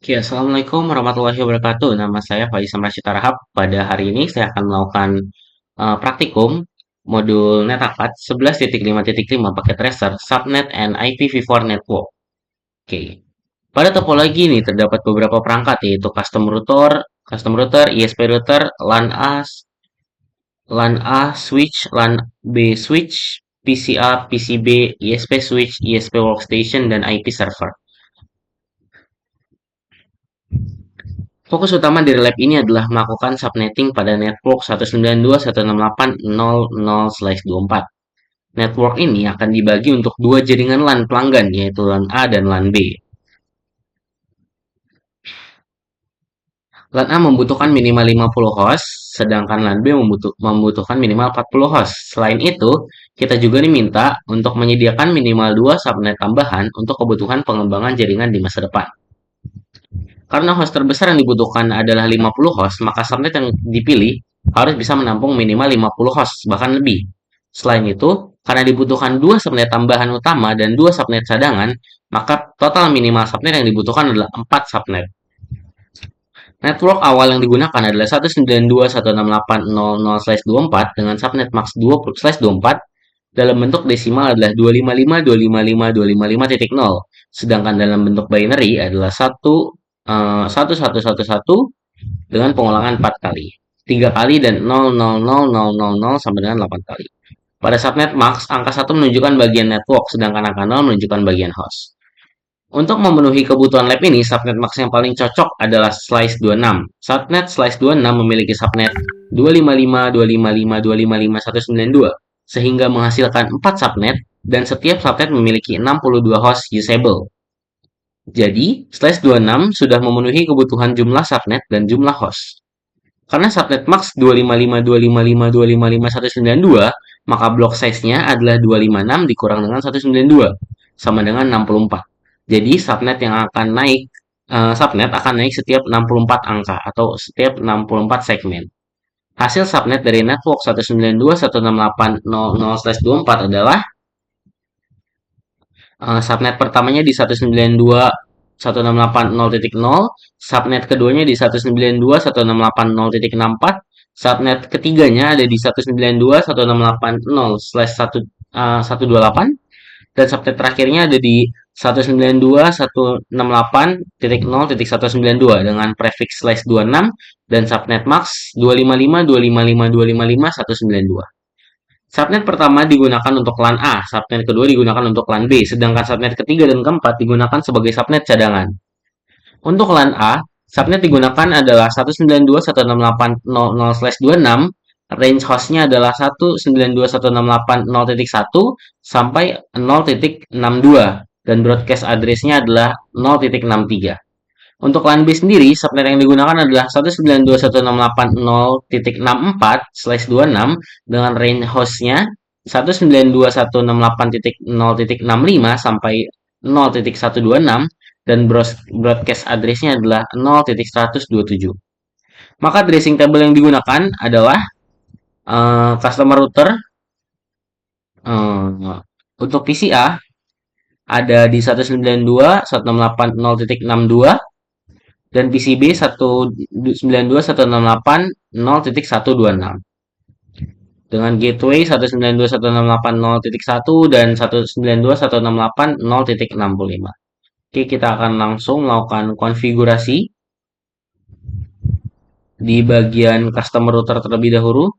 Oke, Assalamualaikum warahmatullahi wabarakatuh. Nama saya Faisal Rashid Tarahap. Pada hari ini saya akan melakukan praktikum modul NetAcad 11.5.5 paket tracer, subnet, and IPv4 network. Oke, pada topologi ini terdapat beberapa perangkat yaitu custom router, ISP router, LAN A switch, LAN B switch, PCA, PCB, ISP switch, ISP workstation, dan IP server. Fokus utama dari lab ini adalah melakukan subnetting pada network 192.168.0.0/24. Network ini akan dibagi untuk dua jaringan LAN pelanggan, yaitu LAN A dan LAN B. LAN A membutuhkan minimal 50 host, sedangkan LAN B membutuhkan minimal 40 host. Selain itu, kita juga diminta untuk menyediakan minimal 2 subnet tambahan untuk kebutuhan pengembangan jaringan di masa depan. Karena host terbesar yang dibutuhkan adalah 50 host, maka subnet yang dipilih harus bisa menampung minimal 50 host, bahkan lebih. Selain itu, karena dibutuhkan 2 subnet tambahan utama dan 2 subnet cadangan, maka total minimal subnet yang dibutuhkan adalah 4 subnet. Network awal yang digunakan adalah 192.168.0.0/24 dengan subnet max 20/24 dalam bentuk desimal adalah 255.255.255.0, sedangkan dalam bentuk binary adalah 1111 dengan pengulangan 4 kali, 3 kali, dan 0000000 sampai dengan 8 kali. Pada subnet max, angka 1 menunjukkan bagian network, sedangkan angka 0 menunjukkan bagian host. Untuk memenuhi kebutuhan lab ini, subnet max yang paling cocok adalah slice 26. Subnet slice 26 memiliki subnet 255.255.255.192, sehingga menghasilkan 4 subnet, dan setiap subnet memiliki 62 host usable. Jadi, slice 26 sudah memenuhi kebutuhan jumlah subnet dan jumlah host. Karena subnet max 255.255.255.192, maka block size-nya adalah 256 dikurang dengan 192, sama dengan 64. Jadi, subnet akan naik setiap 64 angka atau setiap 64 segmen. Hasil subnet dari network 192.168.0.0/24 adalah subnet pertamanya di 192.168.0.0, subnet keduanya di 192.168.0.64, subnet ketiganya ada di 192.168.0/128, dan subnet terakhirnya ada di 192.168.0.192 dengan prefix slash 26 dan subnet max 255.255.255.192. Subnet pertama digunakan untuk LAN A, subnet kedua digunakan untuk LAN B, sedangkan subnet ketiga dan keempat digunakan sebagai subnet cadangan. Untuk LAN A, subnet digunakan adalah 192.168.0.0/26, range hostnya adalah 192.168.0.1 sampai 0.62, dan broadcast address-nya adalah 0.63. Untuk LAN B sendiri, subnet yang digunakan adalah 192.168.0.64/26 dengan range hostnya 192.168.0.65 sampai 0.126, dan broadcast address-nya adalah 0.127. Maka tracing table yang digunakan adalah customer router. Untuk PCA ada di 192.168.0.62 dan PCB 192.168.0.126 dengan gateway 192.168.0.1 dan 192.168.0.65. Oke, kita akan langsung melakukan konfigurasi di bagian customer router terlebih dahulu.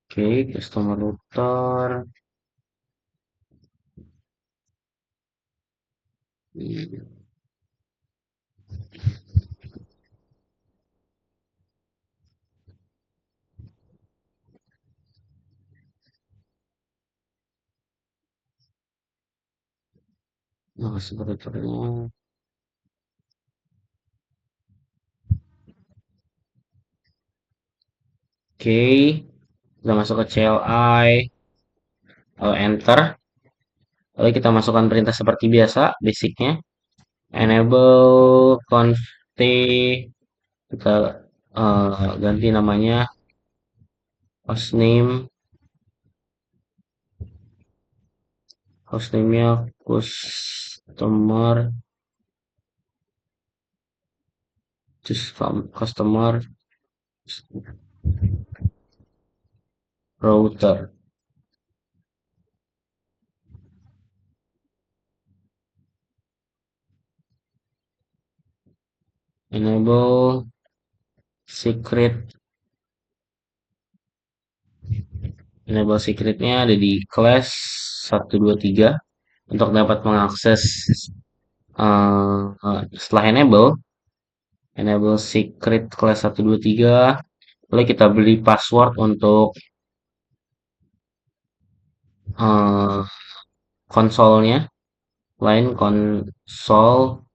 Oke, customer router. Nah, routernya. Oke, kita masuk ke CLI, lalu enter. Lalu kita masukkan perintah seperti biasa, basicnya. Enable config, kita ganti namanya hostname hostname-nya customer, just customer router. Enable secret. Enable secretnya ada di class 123 untuk dapat mengakses setelah enable secret class 123. Lalu kita beli password untuk uh, konsolnya, lain konsol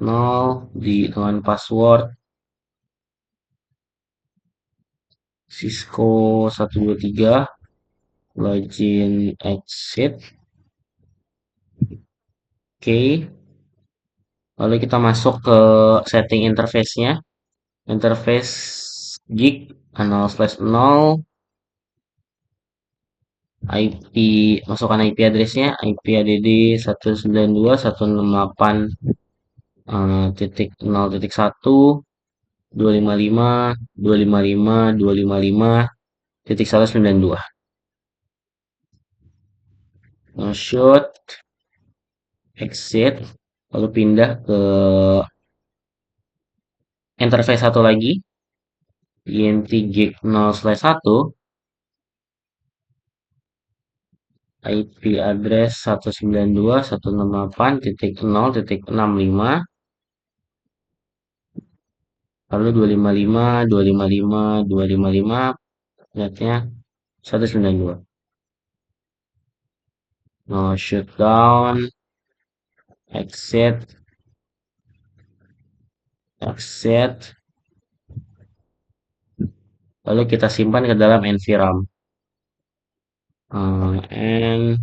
0 dengan password Cisco 123 login exit. Oke, lalu kita masuk ke setting interface-nya, interface gig 0/0, IP, masukkan IP address-nya, IP add 192.168 titik 0.1, 255, 255, 255 titik 192. Nah, shoot, exit, lalu pindah ke interface satu lagi, int gig 0/1, IP address 192.168.0.65, lalu 255, 255, 255, netnya 192. Nah, shoot down, exit, exit, lalu kita simpan ke dalam nvram. And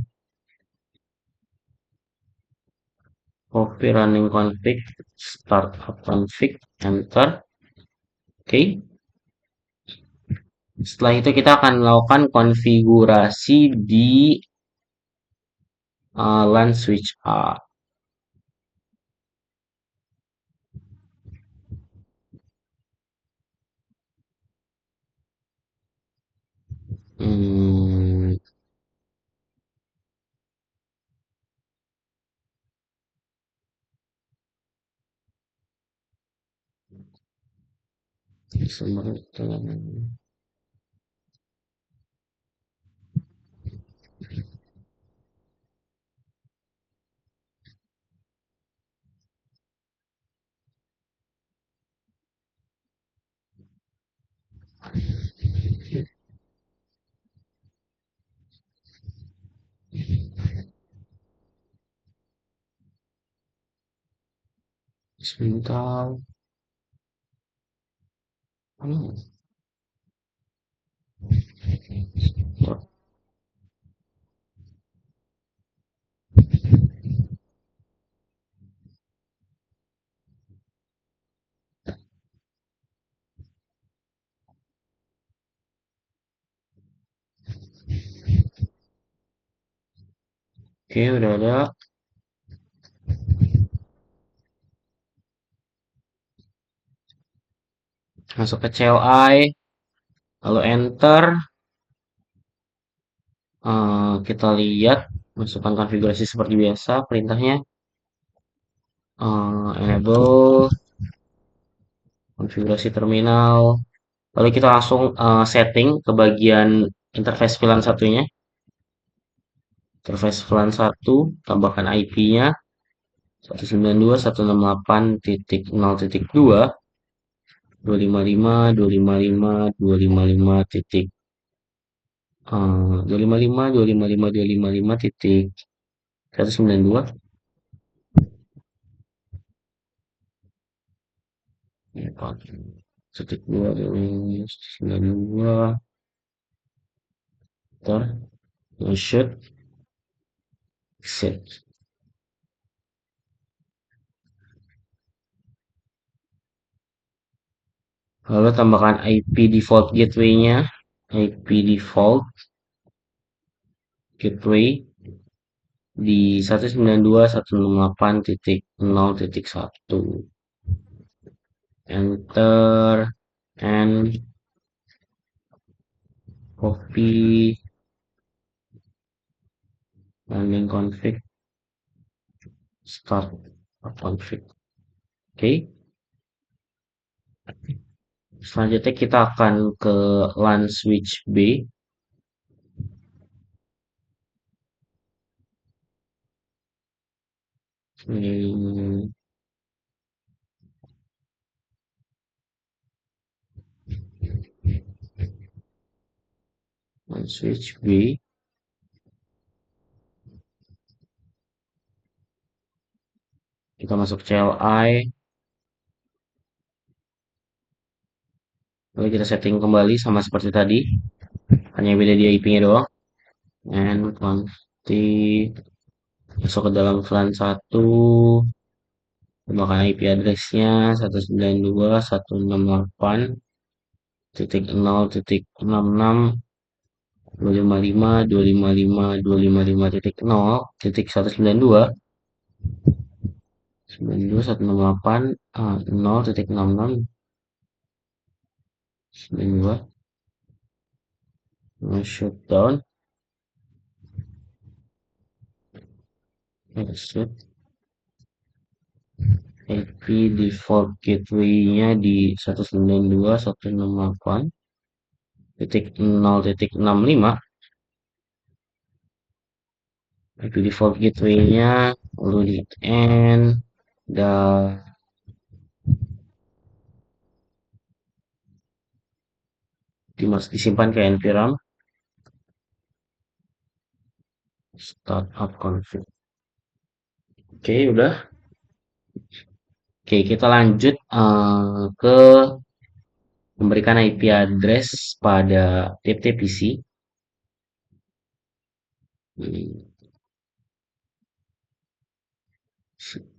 copy running config, startup config, enter. Oke. Setelah itu kita akan melakukan konfigurasi di LAN switch A. Hmm, sebentar. Hmm, Oke, udah ada. Masuk ke CLI, lalu enter. Kita lihat, masukkan konfigurasi seperti biasa, perintahnya. Enable konfigurasi terminal. Lalu kita langsung setting ke bagian interface VLAN satunya. Interface VLAN 1, tambahkan IP-nya 192.168.0.2, 255, 255, 255 titik 255, 255, 255 titik 192. Titik 2, 192. Ntar, shoot, exit. Lalu tambahkan IP default gateway-nya, IP default gateway di 192.168.0.1. Enter and copy landing config start config. Oke. Selanjutnya kita akan ke LAN switch B. Hmm, LAN switch B. Kita masuk CLI. Lalu kita setting kembali sama seperti tadi. Hanya beda di IP-nya doang. And config. Masuk ke dalam VLAN 1. Tambahkan IP address-nya 192.168.0.66 255.255.255.0.192 92.168 0.66 92 shutdown exit IP default gateway-nya di 192.168.0.65 IP default gateway-nya lalu di end dan disimpan ke npram startup config. Oke, udah. Oke, kita lanjut ke memberikan IP address pada tiap-tiap PC.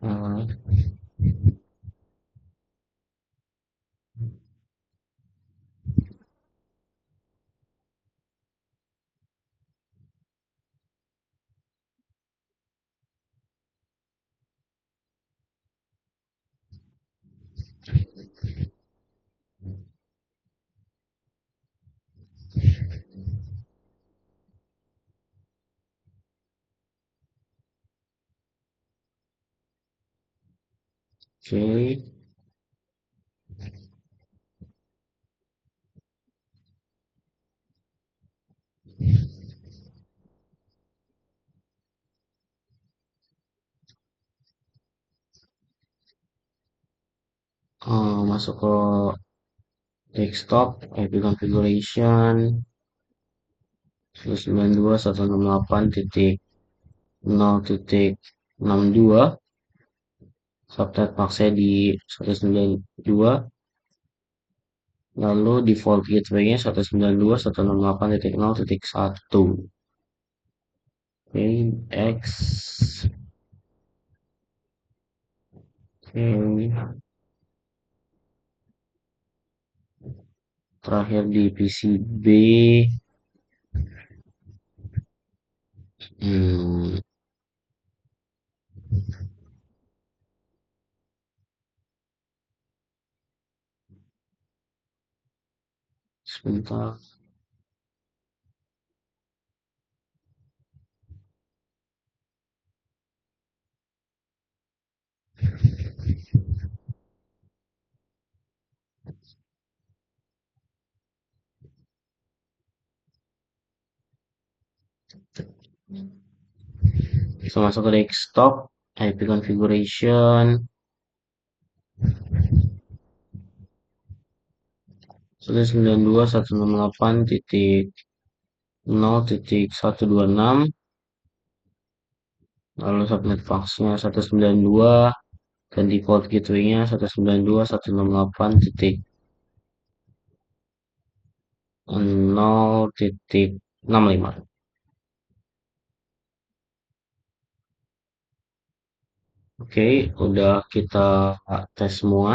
Uh, Oke, masuk ke desktop, IP configuration 192.168.0.62, subnet max-nya di 192, lalu default gateway-nya 192.168.0.1. Oke, X. Oke, terakhir di PCB. Sebentar. Bisa masuk ke desktop, IP configuration 192.168.0.126, lalu subnet faxnya 192 dan default gateway-nya 192.168.0.65. Oke, udah kita tes semua.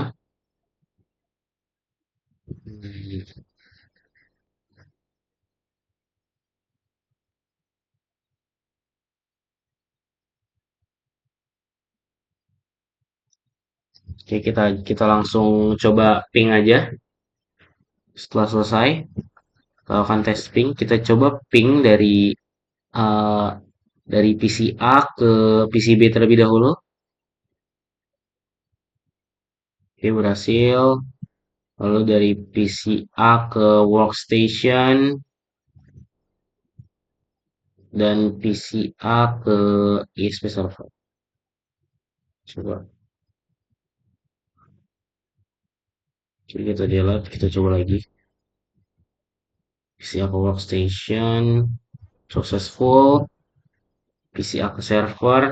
Oke, kita langsung coba ping aja. Setelah selesai, lakukan tes ping. Kita coba ping eh, dari PC A ke PC B terlebih dahulu. Oke, berhasil. Lalu dari PC A ke workstation dan PC A ke ISP server. Coba. Jadi kita delete, kita coba lagi. PC A ke workstation, successful. PC A ke server,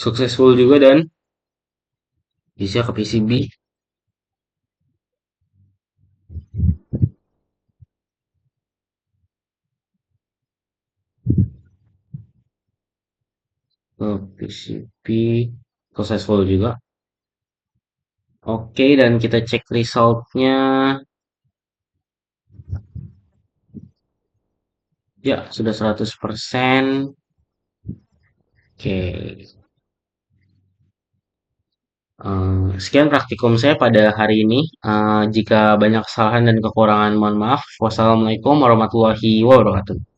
successful juga dan bisa ke PCB. Ke PCB successful juga. Oke, dan kita cek resultnya. Ya, sudah 100%. Oke, sekian praktikum saya pada hari ini. Jika banyak kesalahan dan kekurangan, mohon maaf. Wassalamualaikum warahmatullahi wabarakatuh.